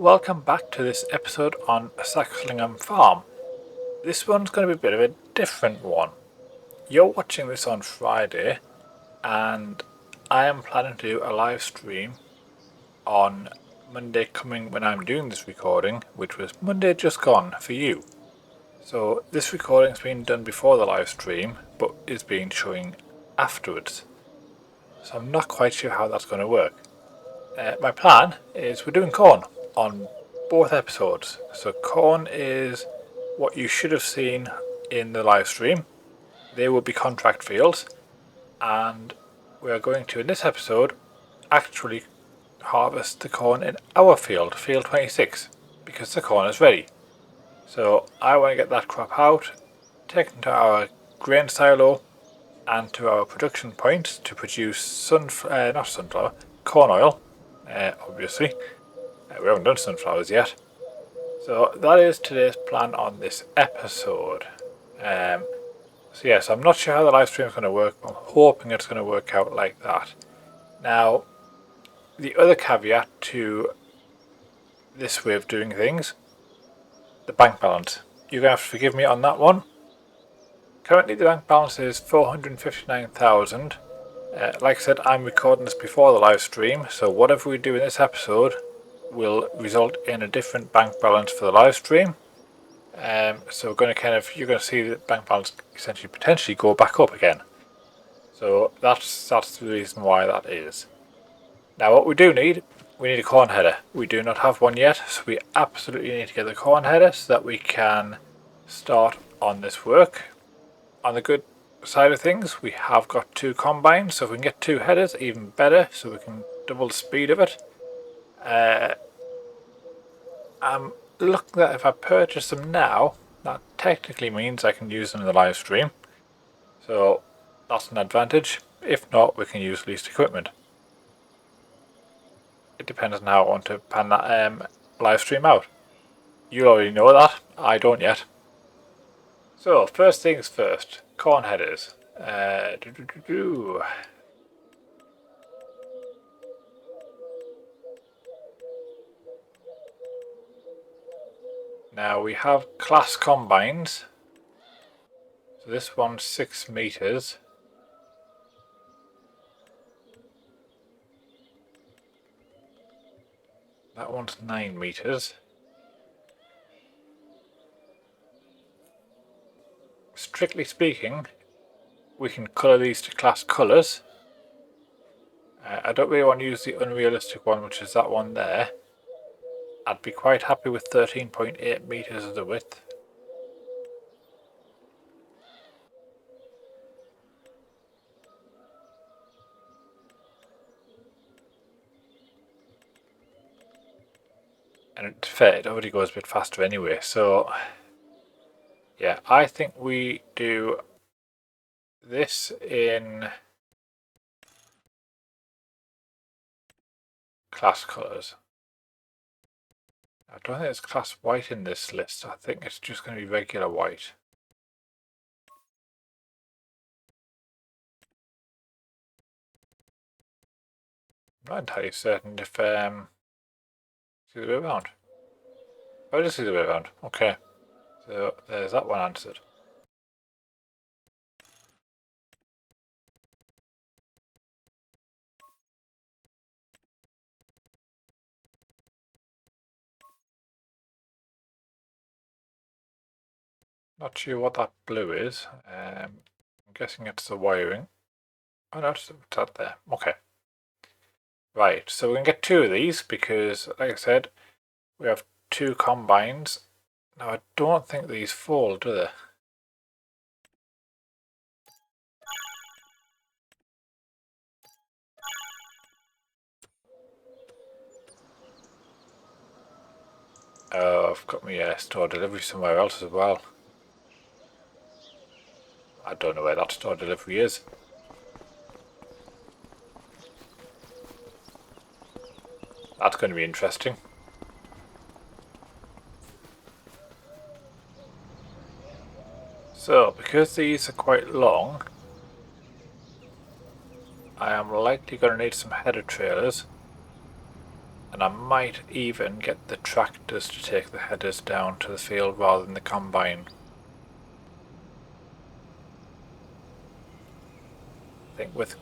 welcome back to this episode on Saxlingham Farm. This one's going to be a bit of a different one. You're watching this on Friday, and I am planning to do a live stream on Monday coming when I'm doing this recording, which was Monday just gone for you. So this recording's been done before the live stream, but is being showing afterwards. So I'm not quite sure how that's going to work. My plan is we're doing corn on both episodes. So corn is what you should have seen in the live stream. They will be contract fields, and we are going to, in this episode, actually harvest the corn in our field, field 26, because the corn is ready. So I want to get that crop out, taken to our grain silo and to our production point to produce corn oil. Obviously, we haven't done sunflowers yet. So that is today's plan on this episode. So yes, I'm not sure how the live stream is going to work. I'm hoping it's going to work out like that. Now, the other caveat to this way of doing things, the bank balance. You're going to have to forgive me on that one. Currently the bank balance is 459,000. Like I said, I'm recording this before the live stream, so whatever we do in this episode will result in a different bank balance for the live stream. So we're going to you're going to see the bank balance essentially potentially go back up again. So that's the reason why that is. Now what we do need, we need a corn header. We do not have one yet, so we absolutely need to get the corn header so that we can start on this work. On the good side of things, we have got 2 combines, so if we can get 2 headers, even better, so we can double the speed of it. I'm looking at if I purchase them now, that technically means I can use them in the live stream, so that's an advantage. If not, we can use leased equipment. It depends on how I want to pan that live stream out. You already know that, I don't yet. So first things first, corn headers. Now we have Claas combines. So this one's 6 meters. That one's 9 meters. Strictly speaking, we can colour these to Claas colours. I don't really want to use the unrealistic one, which is that one there. I'd be quite happy with 13.8 meters of the width. And it's fair, it already goes a bit faster anyway, so yeah, I think we do this in Claas colours. I don't think there's Claas white in this list. I think it's just going to be regular white. I'm not entirely certain if see the way around. Oh, I just see the way around. Okay, so there's that one answered. Not sure what that blue is. I'm guessing it's the wiring. Oh no, it's that there. Okay. Right, so we're going to get 2 of these because, like I said, we have 2 combines. Now I don't think these fall, do they? Oh, I've got my store delivery somewhere else as well. I don't know where that store delivery is. That's going to be interesting. So, because these are quite long, I am likely going to need some header trailers. And I might even get the tractors to take the headers down to the field rather than the combine. I think with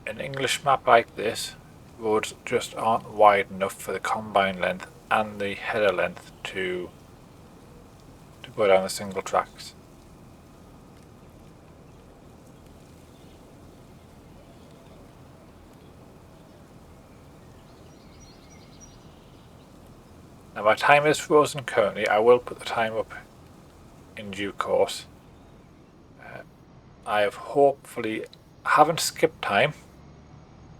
an English map like this, roads just aren't wide enough for the combine length and the header length to go down the single tracks. Now my time is frozen currently. I will put the time up in due course. I haven't skipped time.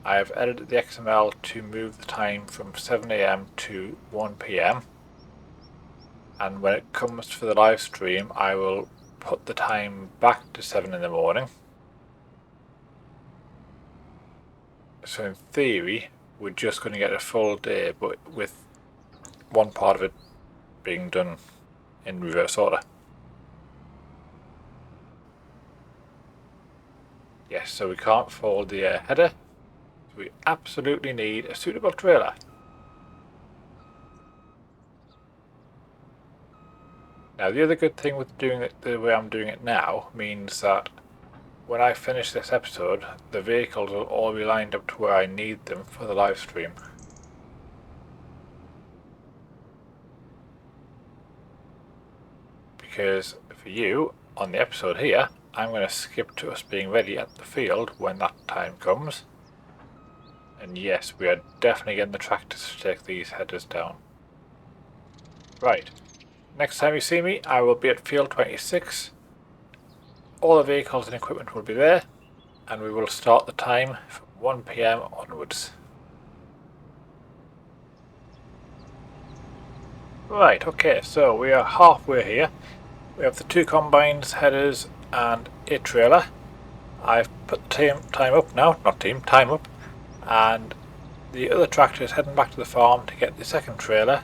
I have edited the XML to move the time from 7 AM to 1 PM. And when it comes for the live stream, I will put the time back to 7 in the morning. So in theory, we're just going to get a full day, but with one part of it being done in reverse order. Yes, so we can't fold the header. So we absolutely need a suitable trailer. Now the other good thing with doing it the way I'm doing it now means that when I finish this episode, the vehicles will all be lined up to where I need them for the live stream. Because for you, on the episode here, I'm going to skip to us being ready at the field when that time comes. And yes, we are definitely getting the tractors to take these headers down. Right, next time you see me, I will be at field 26. All the vehicles and equipment will be there, and we will start the time from 1 PM onwards. Right, okay, so we are halfway here. We have the 2 combines, headers, and a trailer. I've put time up now, time up, and the other tractor is heading back to the farm to get the second trailer,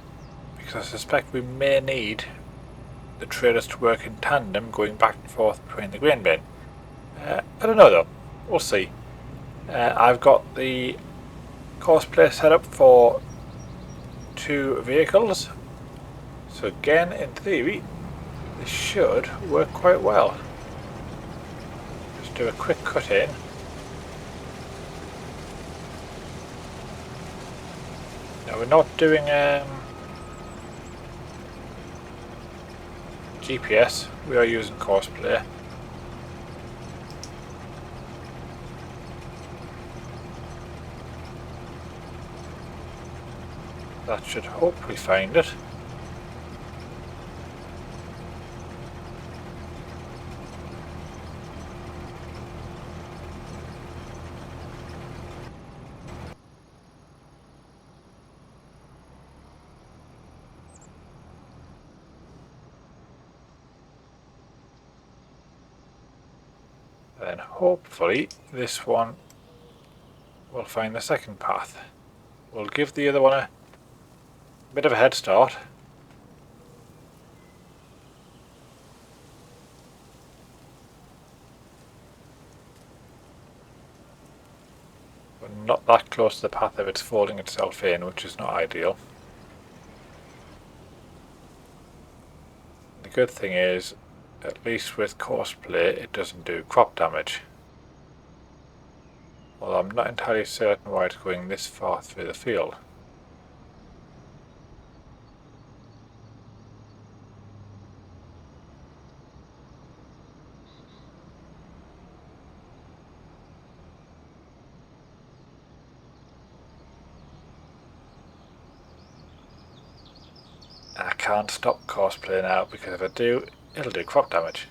because I suspect we may need the trailers to work in tandem going back and forth between the grain bin. I don't know though, we'll see. I've got the Courseplay set up for 2 vehicles, so again in theory this should work quite well. Just do a quick cut in. Now we're not doing GPS, we are using Courseplay. That should hopefully find it. Then hopefully this one will find the second path. We'll give the other one a bit of a head start. We're not that close to the path if it's folding itself in, which is not ideal. The good thing is, at least with Courseplay, it doesn't do crop damage. Well, I'm not entirely certain why it's going this far through the field. I can't stop Courseplay now because if I do, it'll do crop damage.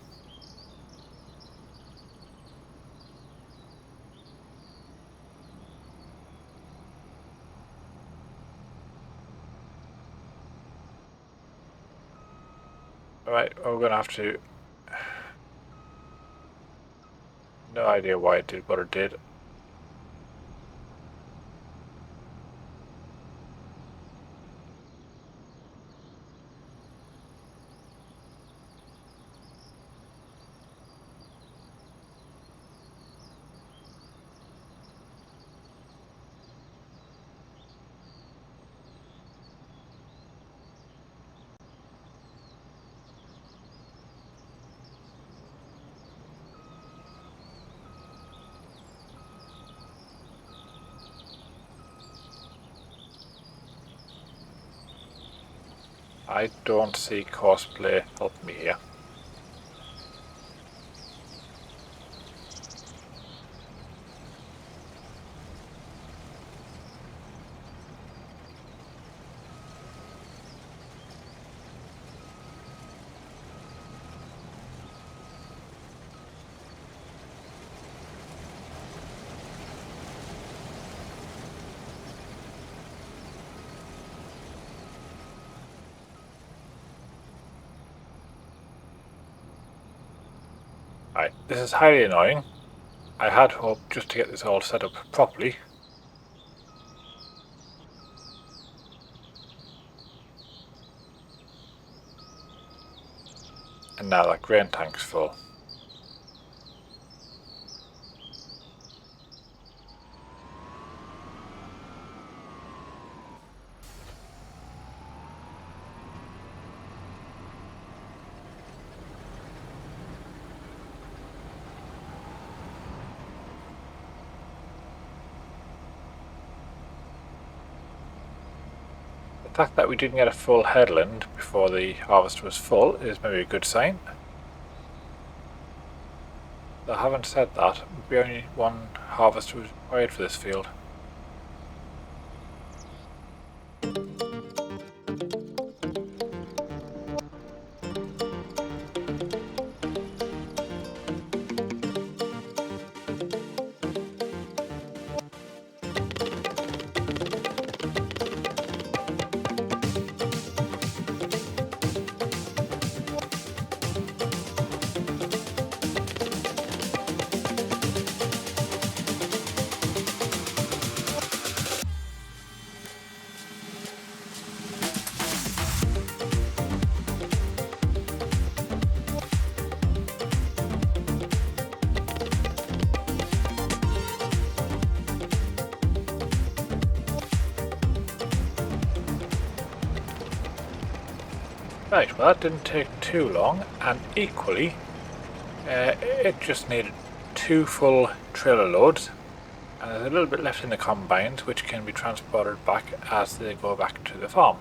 Right, we're going to have to... No idea why it did what it did. I don't see Courseplay help me here. Right, this is highly annoying. I had hoped just to get this all set up properly. And now that grain tank's full. The fact that we didn't get a full headland before the harvest was full is maybe a good sign. Though having said that, maybe only one harvest was required for this field. Right, well that didn't take too long, and equally it just needed 2 full trailer loads, and there's a little bit left in the combines which can be transported back as they go back to the farm.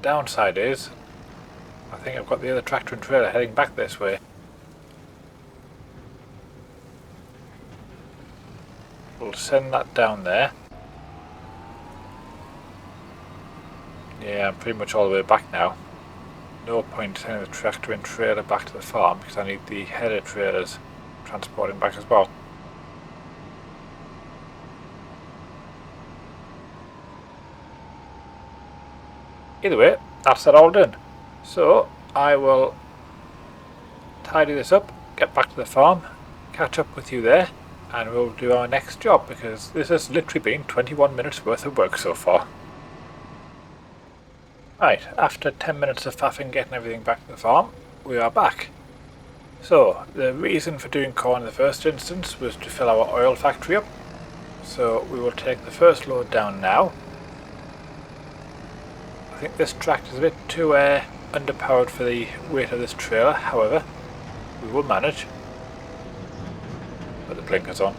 Downside is, I think I've got the other tractor and trailer heading back this way. We'll send that down there. Yeah, I'm pretty much all the way back now. No point sending the tractor and trailer back to the farm because I need the header trailers transporting back as well. Either way, that's that all done. So I will tidy this up, get back to the farm, catch up with you there, and we'll do our next job because this has literally been 21 minutes worth of work so far. Right, after 10 minutes of faffing getting everything back to the farm, we are back. So, the reason for doing corn in the first instance was to fill our oil factory up. So we will take the first load down now. I think this tractor is a bit too underpowered for the weight of this trailer, however, we will manage. Put the blinkers on.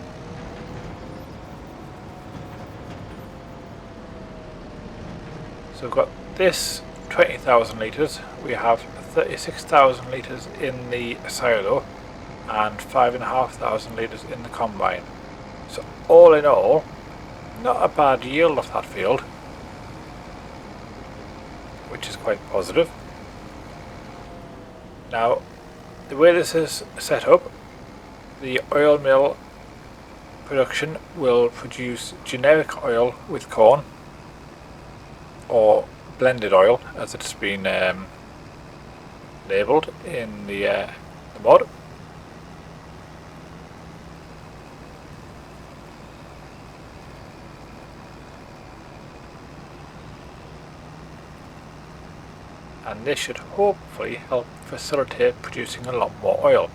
So we've got this 20,000 litres, we have 36,000 litres in the silo and 5,500 litres in the combine. So all in all, not a bad yield off that field, which is quite positive. Now, the way this is set up, the oil mill production will produce generic oil with corn, or blended oil as it's been labelled in the mod. And this should hopefully help facilitate producing a lot more oil.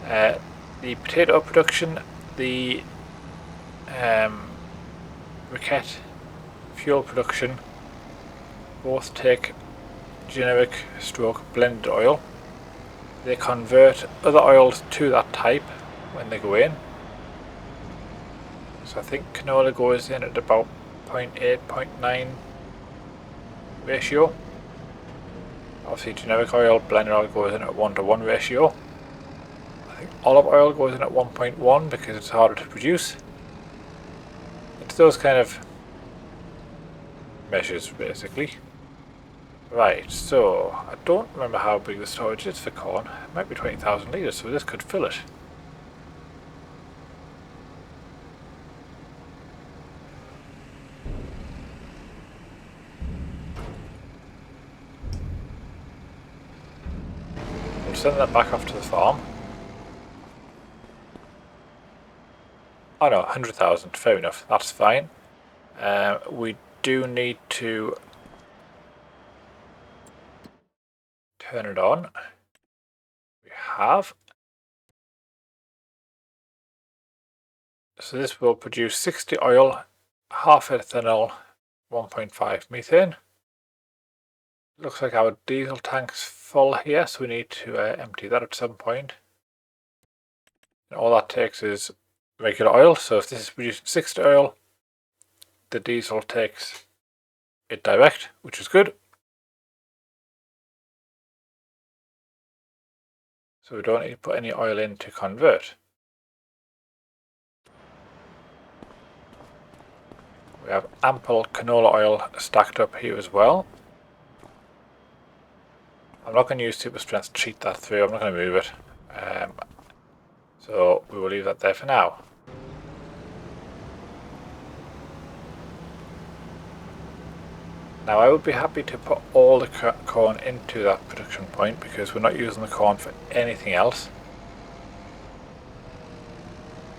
The potato production, the briquette fuel production both take generic stroke blended oil. They convert other oils to that type when they go in. So I think canola goes in at about 0.8, 0.9 ratio. Obviously generic oil, blended oil goes in at 1:1 ratio. I think olive oil goes in at 1.1 because it's harder to produce. It's those kind of measures basically. Right, so I don't remember how big the storage is for corn. It might be 20,000 litres, so this could fill it. We'll send that back off to the farm. Oh no, 100,000, fair enough, that's fine. We do need to turn it on. We have. So this will produce 60 oil, half ethanol, 1.5 methane. Looks like our diesel tank's full here, so we need to empty that at some point. And all that takes is regular oil, so if this is producing 60 oil, the diesel takes it direct, which is good. So we don't need to put any oil in to convert. We have ample canola oil stacked up here as well. I'm not going to use super strength to cheat that through, I'm not going to move it. So we will leave that there for now. Now I would be happy to put all the corn into that production point because we're not using the corn for anything else.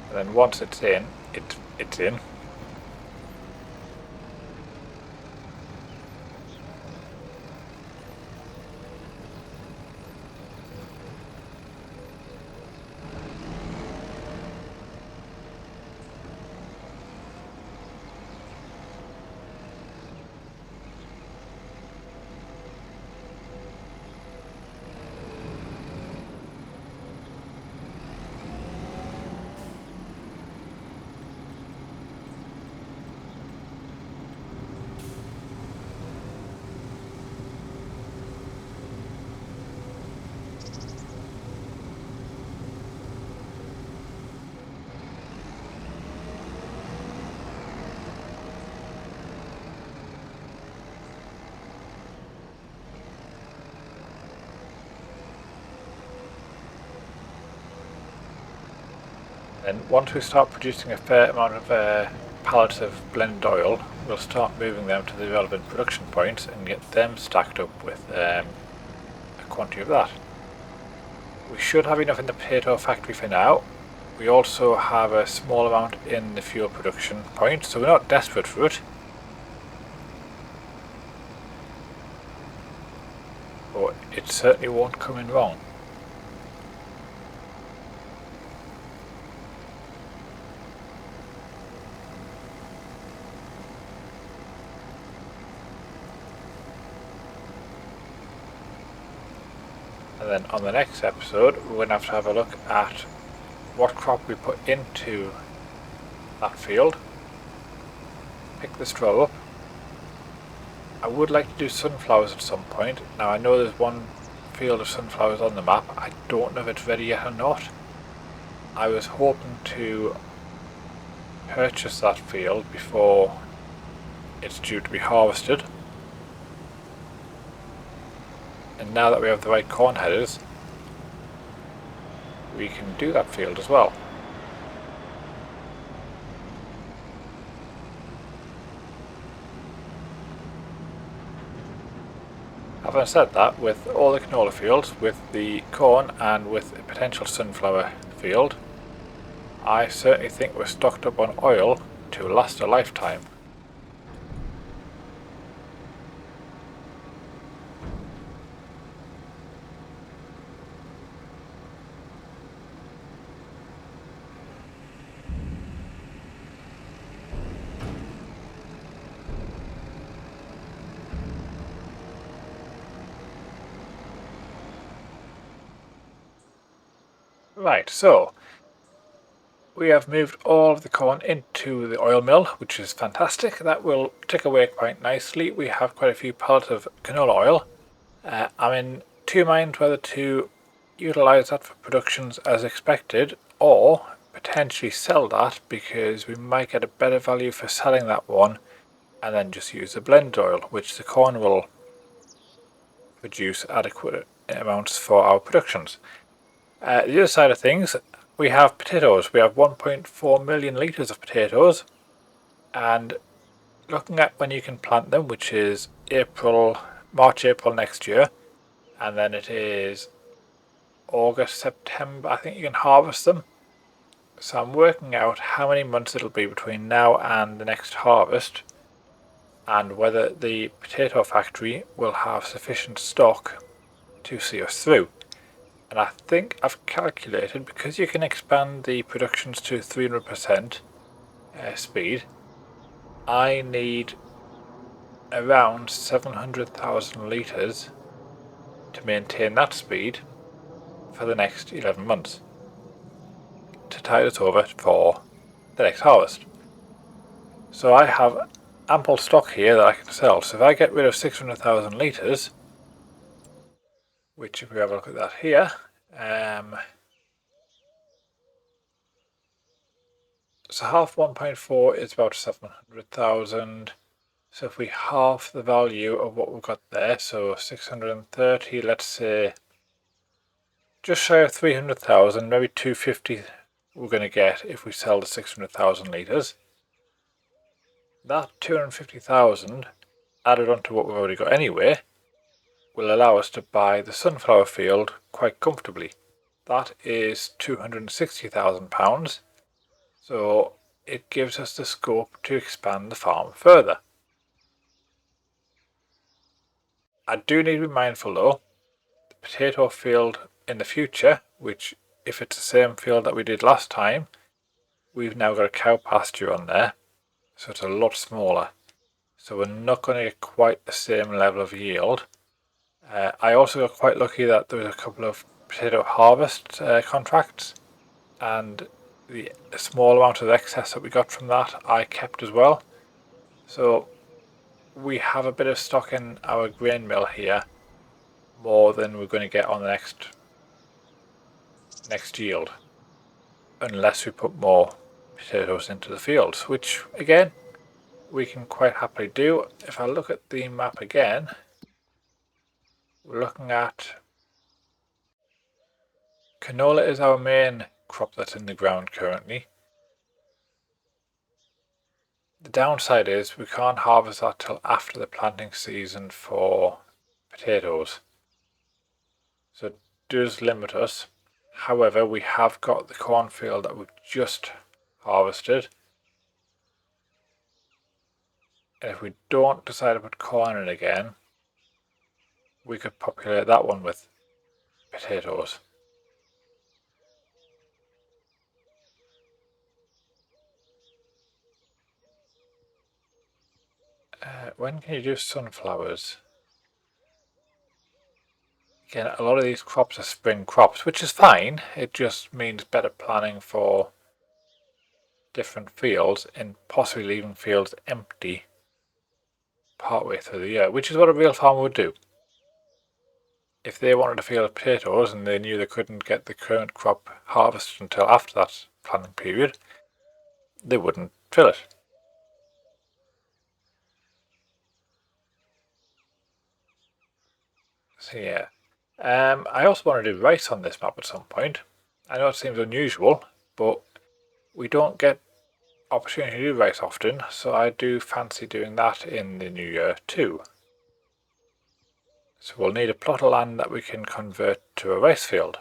And then once it's in, it's in. And once we start producing a fair amount of pallets of blended oil, we'll start moving them to the relevant production points and get them stacked up with a quantity of that. We should have enough in the potato factory for now. We also have a small amount in the fuel production point, so we're not desperate for it. But it certainly won't come in wrong. And then on the next episode, we're going to have a look at what crop we put into that field. Pick the straw up. I would like to do sunflowers at some point. Now I know there's one field of sunflowers on the map. I don't know if it's ready yet or not. I was hoping to purchase that field before it's due to be harvested. And now that we have the right corn headers, we can do that field as well. Having said that, with all the canola fields, with the corn and with a potential sunflower field, I certainly think we're stocked up on oil to last a lifetime. Right, so We have moved all of the corn into the oil mill, which is fantastic. That will tick away quite nicely. We have quite a few pallets of canola oil. I'm in two minds whether to utilise that for productions as expected or potentially sell that, because we might get a better value for selling that one and then just use the blend oil, which the corn will produce adequate amounts for our productions. The other side of things, we have potatoes. We have 1.4 million litres of potatoes, and looking at when you can plant them, which is March, April next year, and then it is August, September, I think you can harvest them. So I'm working out how many months it'll be between now and the next harvest, and whether the potato factory will have sufficient stock to see us through. And I think I've calculated, because you can expand the productions to 300% speed, I need around 700,000 litres to maintain that speed for the next 11 months to tide us over for the next harvest. So I have ample stock here that I can sell. So if I get rid of 600,000 litres, which if we have a look at that here, so half 1.4 is about 700,000. So if we half the value of what we've got there, so 630, let's say just shy of 300,000, maybe 250 we're going to get if we sell the 600,000 litres. That 250,000 added onto what we've already got anyway will allow us to buy the sunflower field quite comfortably. That is £260,000, so it gives us the scope to expand the farm further. I do need to be mindful though, the potato field in the future, which if it's the same field that we did last time, we've now got a cow pasture on there, so it's a lot smaller. So we're not going to get quite the same level of yield. I also got quite lucky that there was a couple of potato harvest contracts, and the small amount of excess that we got from that I kept as well. So we have a bit of stock in our grain mill here, more than we're going to get on the next yield, unless we put more potatoes into the fields, which again we can quite happily do. If I look at the map again, we're looking at canola is our main crop that's in the ground currently. The downside is we can't harvest that till after the planting season for potatoes, so it does limit us. However, we have got the cornfield that we've just harvested, and if we don't decide to put corn in again, we could populate that one with potatoes. When can you do sunflowers? Again, a lot of these crops are spring crops, which is fine. It just means better planning for different fields and possibly leaving fields empty partway through the year, which is what a real farmer would do. If they wanted a field of potatoes and they knew they couldn't get the current crop harvested until after that planting period, they wouldn't fill it. So yeah, I also want to do rice on this map at some point. I know it seems unusual, but we don't get opportunity to do rice often, so I do fancy doing that in the new year too. So we'll need a plot of land that we can convert to a rice field.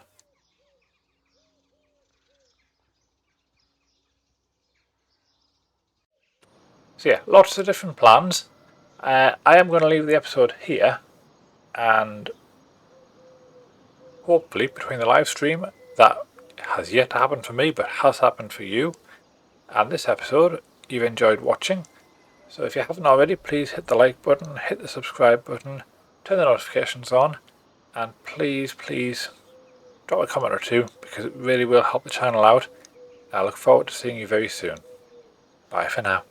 So yeah, lots of different plans. I am going to leave the episode here, and hopefully between the live stream that has yet to happen for me but has happened for you, and this episode, you've enjoyed watching. So if you haven't already, please hit the like button, hit the subscribe button, turn the notifications on, and please drop a comment or two, because it really will help the channel out, I look forward to seeing you very soon. Bye for now.